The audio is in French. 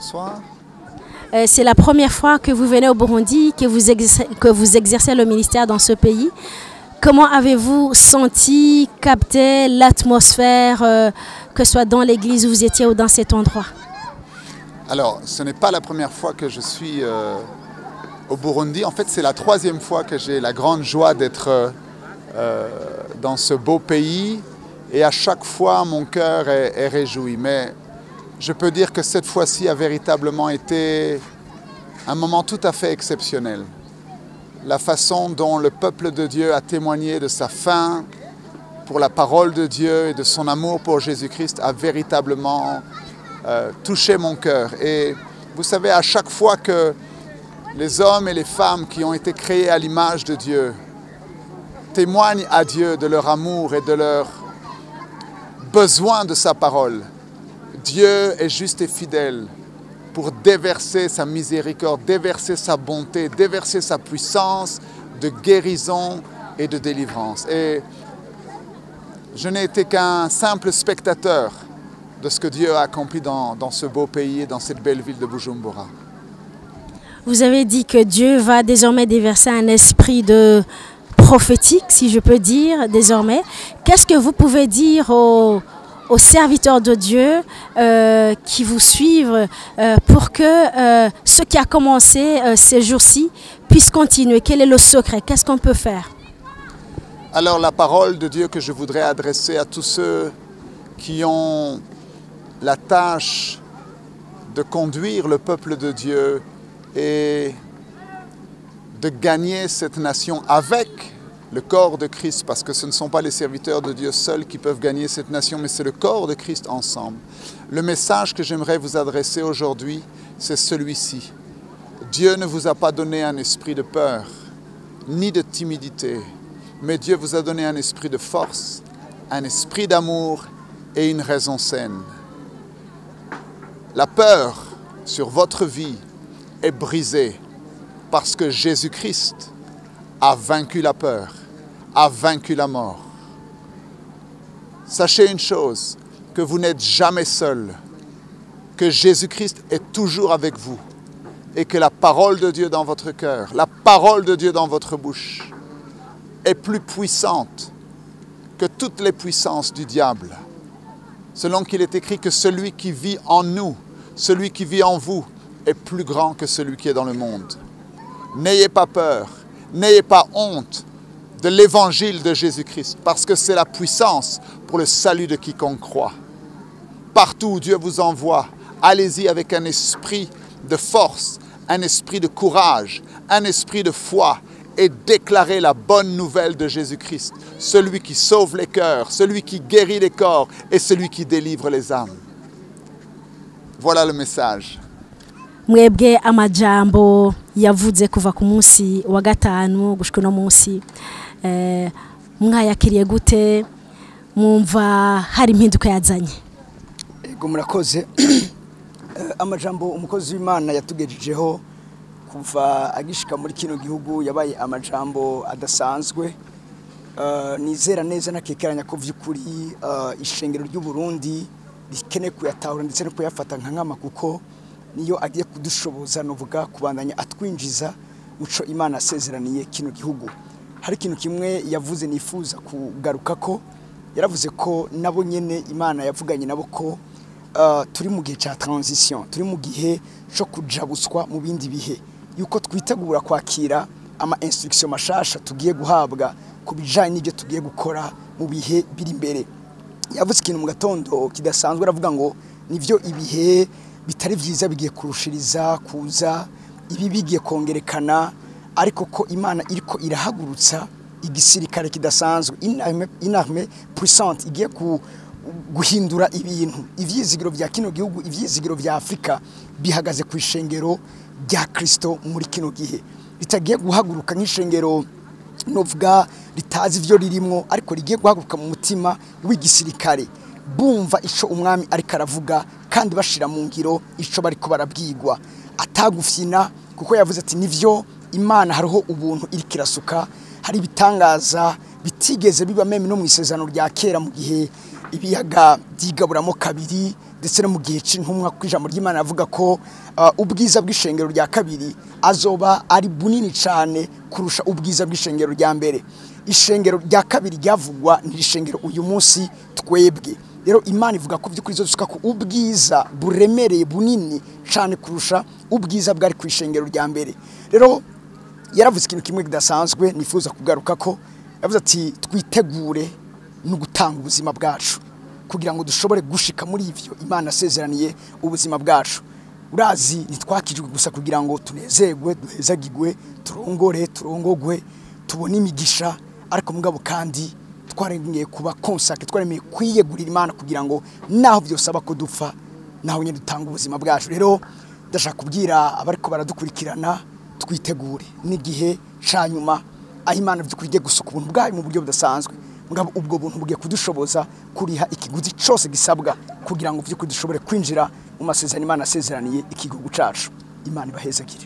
bonsoir. C'est la première fois que vous venez au Burundi, que vous exercez le ministère dans ce pays. Comment avez-vous senti, capté l'atmosphère, que ce soit dans l'église où vous étiez ou dans cet endroit? Alors, ce n'est pas la première fois que je suis au Burundi. En fait, c'est la troisième fois que j'ai la grande joie d'être dans ce beau pays. Et à chaque fois, mon cœur est réjoui. Mais je peux dire que cette fois-ci a véritablement été un moment tout à fait exceptionnel. La façon dont le peuple de Dieu a témoigné de sa faim pour la parole de Dieu et de son amour pour Jésus-Christ a véritablement touché mon cœur. Et vous savez, à chaque fois que les hommes et les femmes qui ont été créés à l'image de Dieu témoignent à Dieu de leur amour et de leur besoin de sa parole, Dieu est juste et fidèle pour déverser sa miséricorde, déverser sa bonté, déverser sa puissance de guérison et de délivrance. Et je n'ai été qu'un simple spectateur de ce que Dieu a accompli dans ce beau pays et dans cette belle ville de Bujumbura. Vous avez dit que Dieu va désormais déverser un esprit de prophétique, si je peux dire, désormais. Qu'est-ce que vous pouvez dire aux serviteurs de Dieu qui vous suivent pour que ce qui a commencé ces jours-ci puisse continuer? Quel est le secret? Qu'est-ce qu'on peut faire? Alors la parole de Dieu que je voudrais adresser à tous ceux qui ont la tâche de conduire le peuple de Dieu et de gagner cette nation avec le corps de Christ, parce que ce ne sont pas les serviteurs de Dieu seuls qui peuvent gagner cette nation, mais c'est le corps de Christ ensemble. Le message que j'aimerais vous adresser aujourd'hui, c'est celui-ci. Dieu ne vous a pas donné un esprit de peur, ni de timidité, mais Dieu vous a donné un esprit de force, un esprit d'amour et une raison saine. La peur sur votre vie est brisée parce que Jésus-Christ a vaincu la peur, a vaincu la mort. Sachez une chose, que vous n'êtes jamais seul, que Jésus-Christ est toujours avec vous et que la parole de Dieu dans votre cœur, la parole de Dieu dans votre bouche est plus puissante que toutes les puissances du diable. Selon qu'il est écrit que celui qui vit en nous, celui qui vit en vous, est plus grand que celui qui est dans le monde. N'ayez pas peur, n'ayez pas honte de l'évangile de Jésus-Christ, parce que c'est la puissance pour le salut de quiconque croit. Partout où Dieu vous envoie, allez-y avec un esprit de force, un esprit de courage, un esprit de foi, et déclarez la bonne nouvelle de Jésus-Christ, celui qui sauve les cœurs, celui qui guérit les corps et celui qui délivre les âmes. Voilà le message. Mwebwe amajambo yavuze kuva ku munsi wa gatanu gushika no munsi mwayakiriye gute, mwumva hari impinduka yazanye? Ego murakoze. Amajambo umukozi w'Imana yatugejejeho kuva agishika muri kino gihugu yabaye amajambo adasanzwe. Nizera neza nakekeranya ko vy'ukuri ishengero ry'u Burundi rikene kuyatahura ndetse no kuyafata nk'ama, kuko niyo agiye kudushoboza novuga kubandanya atwinjiza muco Imana asezeraniye kino gihugu. Hari ikintu kimwe yavuze nifuza kugaruka ko, yaravuze ko nabo nyene Imana yavuganye nabo ko turi mu gihe cya transition, turi mu gihe cyo kujabuswa mu bindi bihe, yuko twitegura kwakira ama instruction mashasha tugiye guhabwa kubijanye n'ibyo tugiye gukora mu bihe biri imbere. Yavuze ikintu mu gatondo kidasanzwe, aravuga ngo nivyo ibihe bitari vyiza bigiye kurushiriza kuza, ibi bigiye kongerekana, ariko ko Imana iriko irahagurutsa igisirikare kidasanzwe, une armée puissante igiye guhindura ibintu. Ivyizigiro vya kino gihugu, ivyizigiro vya Afrika bihagaze ku ishengero rya Kristo muri kino gihe, ritagiye guhaguruka nk'ishengero novuga ritazi ivyo ririmo, ariko rigiye guhaguruka mu mutima w'igisirikare, bumva ico umwami ariko aravuga kandi bashira mu ngiro ico bariko barabwirwa, atagufyina, kuko yavuze ati nivyo Imana hariho ubuntu iri kirasuka, hari bitangaza bitigeze biba meme no mu isezerano rya kera mu gihe ibiyaga byigaburamo kabiri ndetse no mu gihe cy'intumwa kw'ijambo ry'Imana avuga ko ubwiza bw'ishengero rya kabiri azoba ari bunini cyane kurusha ubwiza bw'ishengero rya mbere. Ishengero rya kabiri ryavugwa ni ishengero uyu munsi twebwe. Rero Imana ivuga ko by'ukuri zosuka ko ubwiza buremereye bunini cyane kurusha ubwiza bwari ku ishengero rya mbere. Rero yaravuze ikintu kimwe kidasanzwe nifuza kugaruka ko yavuze ati twitegure no gutanga ubuzima bwacu kugira ngo dushobore gushika muri ivyo Imana asezeraniye ubuzima bwacu. Urazi nitwakijwe gusa kugira ngo tunezegwe, duhezagirwe, turongogwe, tubone imigisha, ariko mugabo kandi twaremeye kuba consacré, twaremeye kwiyegurira Imana kugira ngo naho byose aba ko dupfa naho nyine dutanga ubuzima bwacu. Rero ndashaka kubwira abariko baradukurikirana twitegure n'igihe canyuma aho Imana by'ukuri igiye gusuka ubuntu bwayo mu buryo budasanzwe. Mugabo ubwo buntu bugiye kudushoboza kuriha ikiguzi cyose gisabwa kugira ngo by'ukuri dushobore kwinjira mu masezerano Imana asezeraniye ikigihugu cacu. Imana ibahezagire.